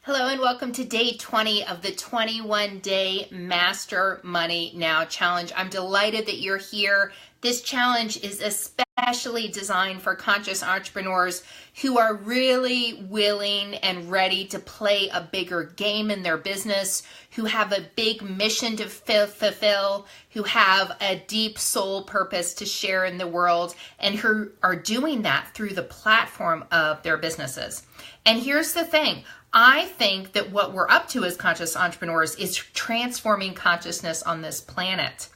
Hello and welcome to day 20 of the 21-day Master Money Now challenge. I'm delighted that you're here. This challenge is especially designed for conscious entrepreneurs who are really willing and ready to play a bigger game in their business, who have a big mission to fulfill, who have a deep soul purpose to share in the world, and who are doing that through the platform of their businesses. And here's the thing. I think that what we're up to as conscious entrepreneurs is transforming consciousness on this planet.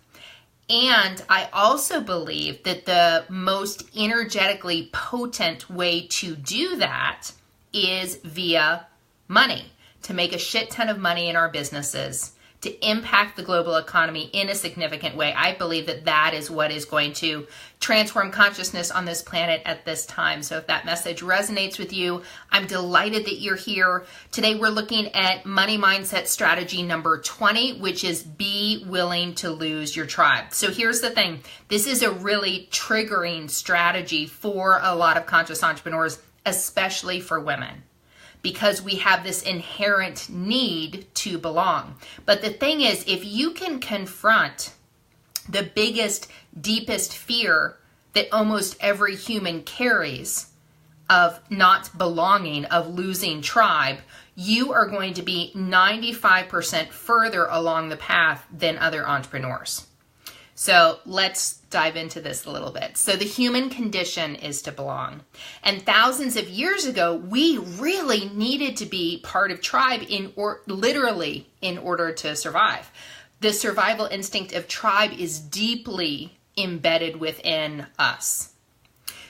And I also believe that the most energetically potent way to do that is via money, to make a shit ton of money in our businesses, to impact the global economy in a significant way. I believe that that is what is going to transform consciousness on this planet at this time. So if that message resonates with you, I'm delighted that you're here. Today we're looking at money mindset strategy number 20, which is be willing to lose your tribe. So here's the thing. This is a really triggering strategy for a lot of conscious entrepreneurs, especially for women, because we have this inherent need to belong. But the thing is, if you can confront the biggest, deepest fear that almost every human carries of not belonging, of losing tribe, you are going to be 95% further along the path than other entrepreneurs. So let's dive into this a little bit. So the human condition is to belong. And thousands of years ago, we really needed to be part of tribe literally in order to survive. The survival instinct of tribe is deeply embedded within us.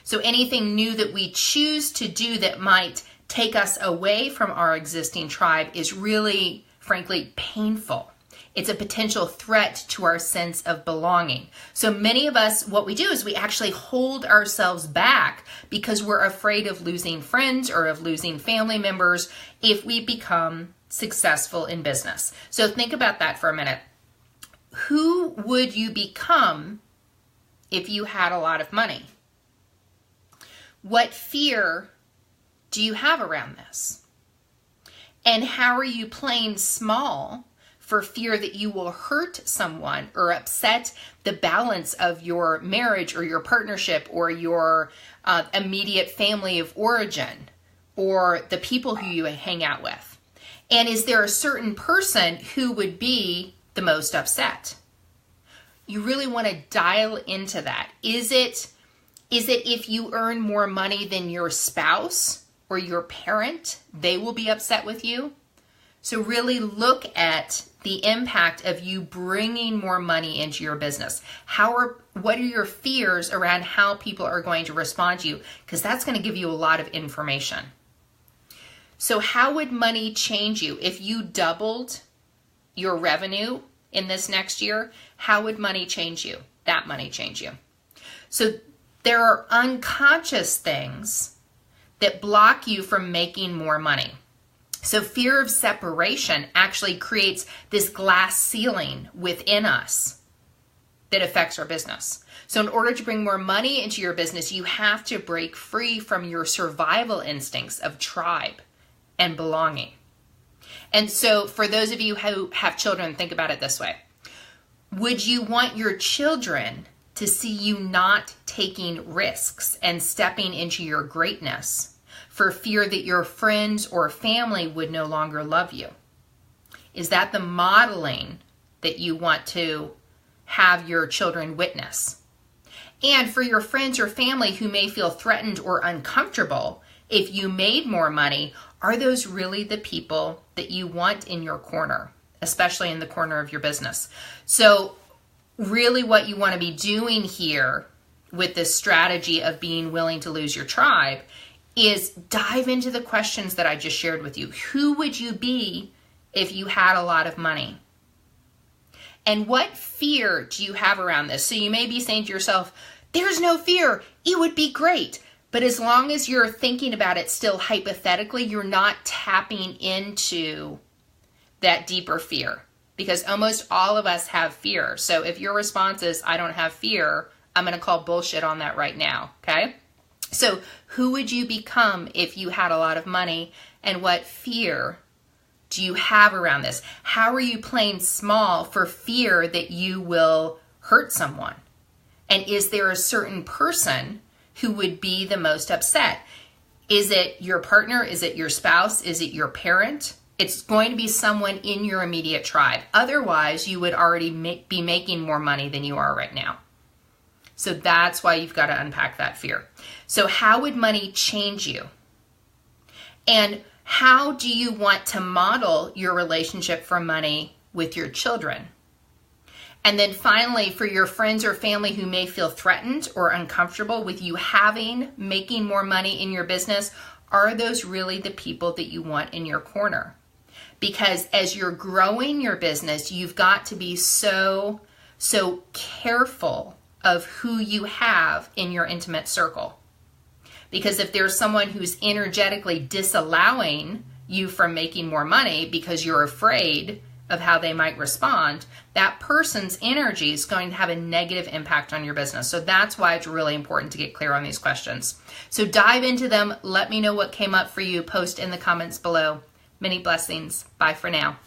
So anything new that we choose to do that might take us away from our existing tribe is really, frankly, painful. It's a potential threat to our sense of belonging. So many of us, what we do is we actually hold ourselves back because we're afraid of losing friends or of losing family members if we become successful in business. So think about that for a minute. Who would you become if you had a lot of money? What fear do you have around this? And how are you playing small for fear that you will hurt someone or upset the balance of your marriage or your partnership or your immediate family of origin or the people who you hang out with? And is there a certain person who would be the most upset? You really want to dial into that. Is it if you earn more money than your spouse or your parent, they will be upset with you? So really look at the impact of you bringing more money into your business. What are your fears around how people are going to respond to you? Because that's going to give you a lot of information. So how would money change you? If you doubled your revenue in this next year, how would money change you? That money change you. So there are unconscious things that block you from making more money. So fear of separation actually creates this glass ceiling within us that affects our business. So in order to bring more money into your business, you have to break free from your survival instincts of tribe and belonging. And so for those of you who have children, think about it this way. Would you want your children to see you not taking risks and stepping into your greatness for fear that your friends or family would no longer love you? Is that the modeling that you want to have your children witness? And for your friends or family who may feel threatened or uncomfortable if you made more money, are those really the people that you want in your corner, especially in the corner of your business? So really what you want to be doing here with this strategy of being willing to lose your tribe is dive into the questions that I just shared with you. Who would you be if you had a lot of money? And what fear do you have around this? So you may be saying to yourself, there's no fear. It would be great. But as long as you're thinking about it still hypothetically, you're not tapping into that deeper fear, because almost all of us have fear. So if your response is, I don't have fear, I'm going to call bullshit on that right now. Okay? So who would you become if you had a lot of money, and what fear do you have around this? How are you playing small for fear that you will hurt someone? And is there a certain person who would be the most upset? Is it your partner? Is it your spouse? Is it your parent? It's going to be someone in your immediate tribe. Otherwise, you would already be making more money than you are right now. So that's why you've got to unpack that fear. So how would money change you? And how do you want to model your relationship for money with your children? And then finally, for your friends or family who may feel threatened or uncomfortable with you making more money in your business, are those really the people that you want in your corner? Because as you're growing your business, you've got to be so careful of who you have in your intimate circle. Because if there's someone who's energetically disallowing you from making more money because you're afraid of how they might respond, that person's energy is going to have a negative impact on your business. So that's why it's really important to get clear on these questions. So dive into them. Let me know what came up for you. Post in the comments below. Many blessings. Bye for now.